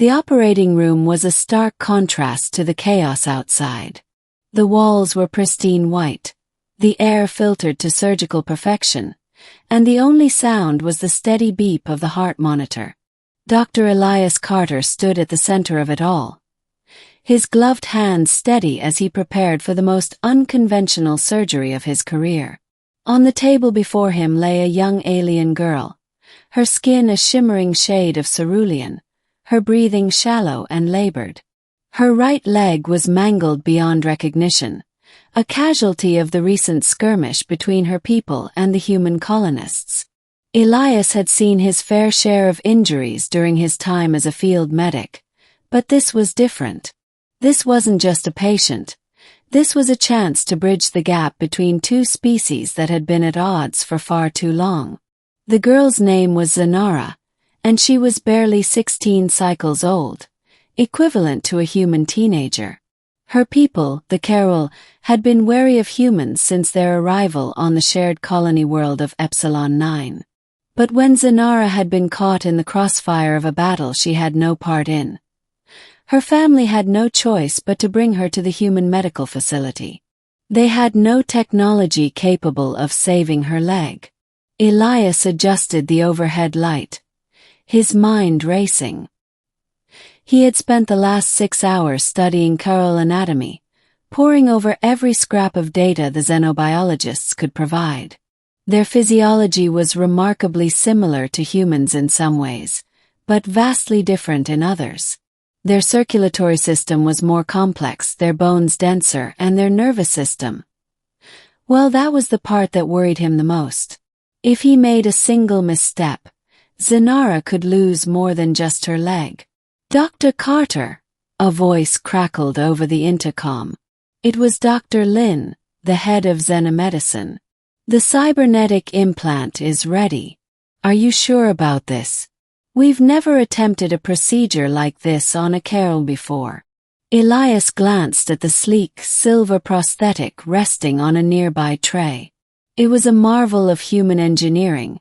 The operating room was a stark contrast to the chaos outside. The walls were pristine white, the air filtered to surgical perfection, and the only sound was the steady beep of the heart monitor. Dr. Elias Carter stood at the center of it all, his gloved hands steady as he prepared for the most unconventional surgery of his career. On the table before him lay a young alien girl, her skin a shimmering shade of cerulean, her breathing shallow and labored. Her right leg was mangled beyond recognition, a casualty of the recent skirmish between her people and the human colonists. Elias had seen his fair share of injuries during his time as a field medic, but this was different. This wasn't just a patient. This was a chance to bridge the gap between two species that had been at odds for far too long. The girl's name was Zynara, and she was barely 16 cycles old, equivalent to a human teenager. Her people, the Kryll, had been wary of humans since their arrival on the shared colony world of Epsilon 9. But when Zynara had been caught in the crossfire of a battle she had no part in, her family had no choice but to bring her to the human medical facility. They had no technology capable of saving her leg. Elias adjusted the overhead light, his mind racing. He had spent the last 6 hours studying Kryll anatomy, poring over every scrap of data the xenobiologists could provide. Their physiology was remarkably similar to humans in some ways, but vastly different in others. Their circulatory system was more complex, their bones denser, and their nervous system. Well, that was the part that worried him the most. If he made a single misstep, Zynara could lose more than just her leg. "Dr. Carter," a voice crackled over the intercom. It was Dr. Lin, the head of xenomedicine. "The cybernetic implant is ready. Are you sure about this? We've never attempted a procedure like this on a Kryll before." Elias glanced at the sleek, silver prosthetic resting on a nearby tray. It was a marvel of human engineering,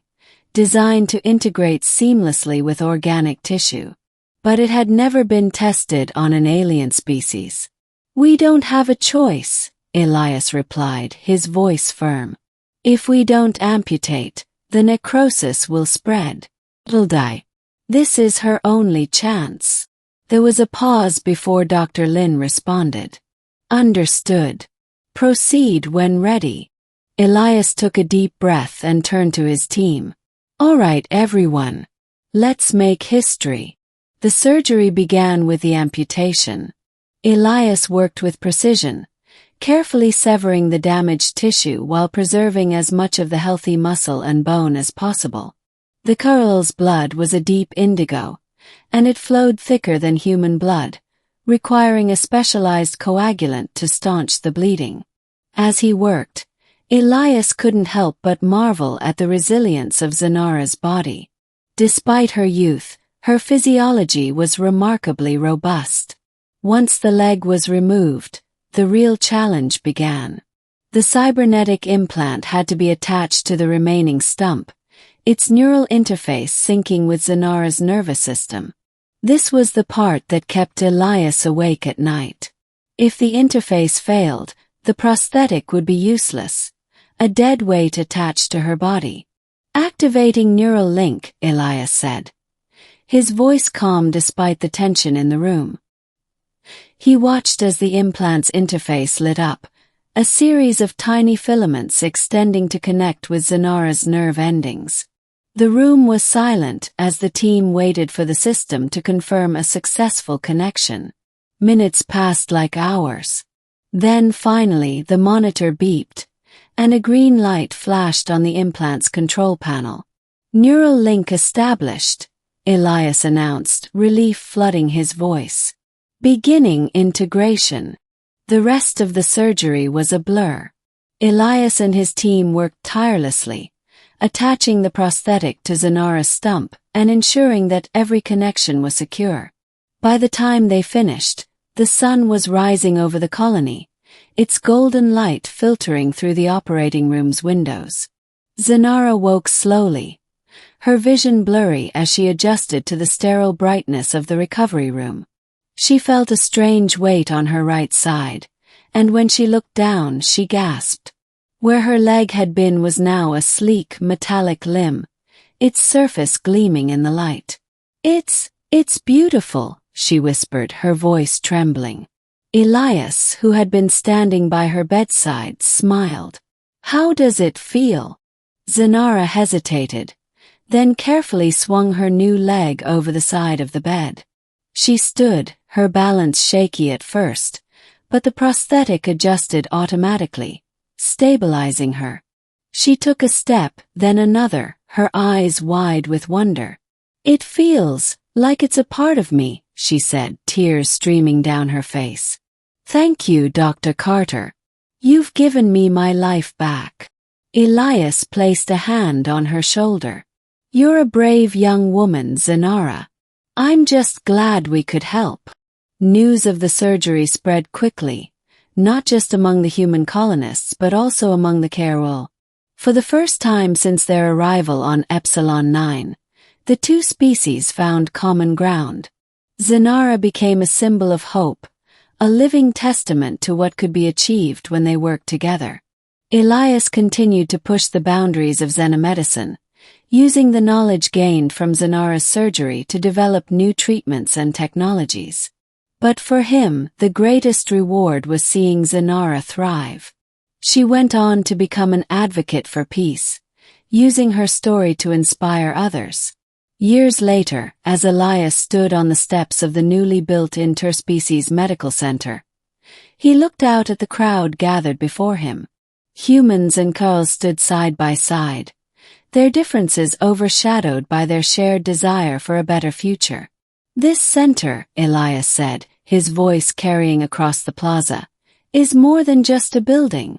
designed to integrate seamlessly with organic tissue. But it had never been tested on an alien species. "We don't have a choice," Elias replied, his voice firm. "If we don't amputate, the necrosis will spread. It'll die. This is her only chance." There was a pause before Dr. Lin responded. "Understood. Proceed when ready." Elias took a deep breath and turned to his team. "All right, everyone. Let's make history." The surgery began with the amputation. Elias worked with precision, carefully severing the damaged tissue while preserving as much of the healthy muscle and bone as possible. The Kryll's blood was a deep indigo, and it flowed thicker than human blood, requiring a specialized coagulant to staunch the bleeding. As he worked, Elias couldn't help but marvel at the resilience of Zynara's body. Despite her youth, her physiology was remarkably robust. Once the leg was removed, the real challenge began. The cybernetic implant had to be attached to the remaining stump, its neural interface syncing with Zynara's nervous system. This was the part that kept Elias awake at night. If the interface failed, the prosthetic would be useless, a dead weight attached to her body. "Activating neural link," Elias said. His voice calm despite the tension in the room. He watched as the implant's interface lit up, a series of tiny filaments extending to connect with Zynara's nerve endings. The room was silent as the team waited for the system to confirm a successful connection. Minutes passed like hours. Then finally the monitor beeped, and a green light flashed on the implant's control panel. "Neural link established," Elias announced, relief flooding his voice. "Beginning integration." The rest of the surgery was a blur. Elias and his team worked tirelessly, attaching the prosthetic to Zynara's stump and ensuring that every connection was secure. By the time they finished, the sun was rising over the colony, its golden light filtering through the operating room's windows. Zynara woke slowly, her vision blurry as she adjusted to the sterile brightness of the recovery room. She felt a strange weight on her right side, and when she looked down, she gasped. Where her leg had been was now a sleek, metallic limb, its surface gleaming in the light. It's beautiful," she whispered, her voice trembling. Elias, who had been standing by her bedside, smiled. "How does it feel?" Zynara hesitated, then carefully swung her new leg over the side of the bed. She stood, her balance shaky at first, but the prosthetic adjusted automatically, stabilizing her. She took a step, then another, her eyes wide with wonder. "It feels like it's a part of me," she said, tears streaming down her face. "Thank you, Dr. Carter. You've given me my life back." Elias placed a hand on her shoulder. "You're a brave young woman, Zynara. I'm just glad we could help." News of the surgery spread quickly, not just among the human colonists but also among the Kryll. For the first time since their arrival on Epsilon 9, the two species found common ground. Zynara became a symbol of hope, a living testament to what could be achieved when they worked together. Elias continued to push the boundaries of xenomedicine, using the knowledge gained from Zynara's surgery to develop new treatments and technologies. But for him, the greatest reward was seeing Zynara thrive. She went on to become an advocate for peace, using her story to inspire others. Years later, as Elias stood on the steps of the newly built interspecies medical center, he looked out at the crowd gathered before him. Humans and Kryll stood side by side, their differences overshadowed by their shared desire for a better future. "This center," Elias said, his voice carrying across the plaza, "is more than just a building.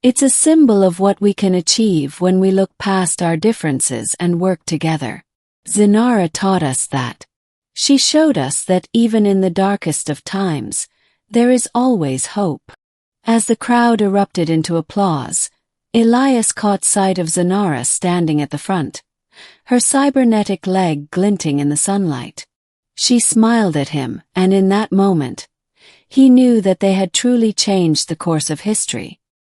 It's a symbol of what we can achieve when we look past our differences and work together." Zynara taught us that. She showed us that even in the darkest of times, there is always hope. As the crowd erupted into applause, Elias caught sight of Zynara standing at the front, her cybernetic leg glinting in the sunlight. She smiled at him, and in that moment, he knew that they had truly changed the course of history.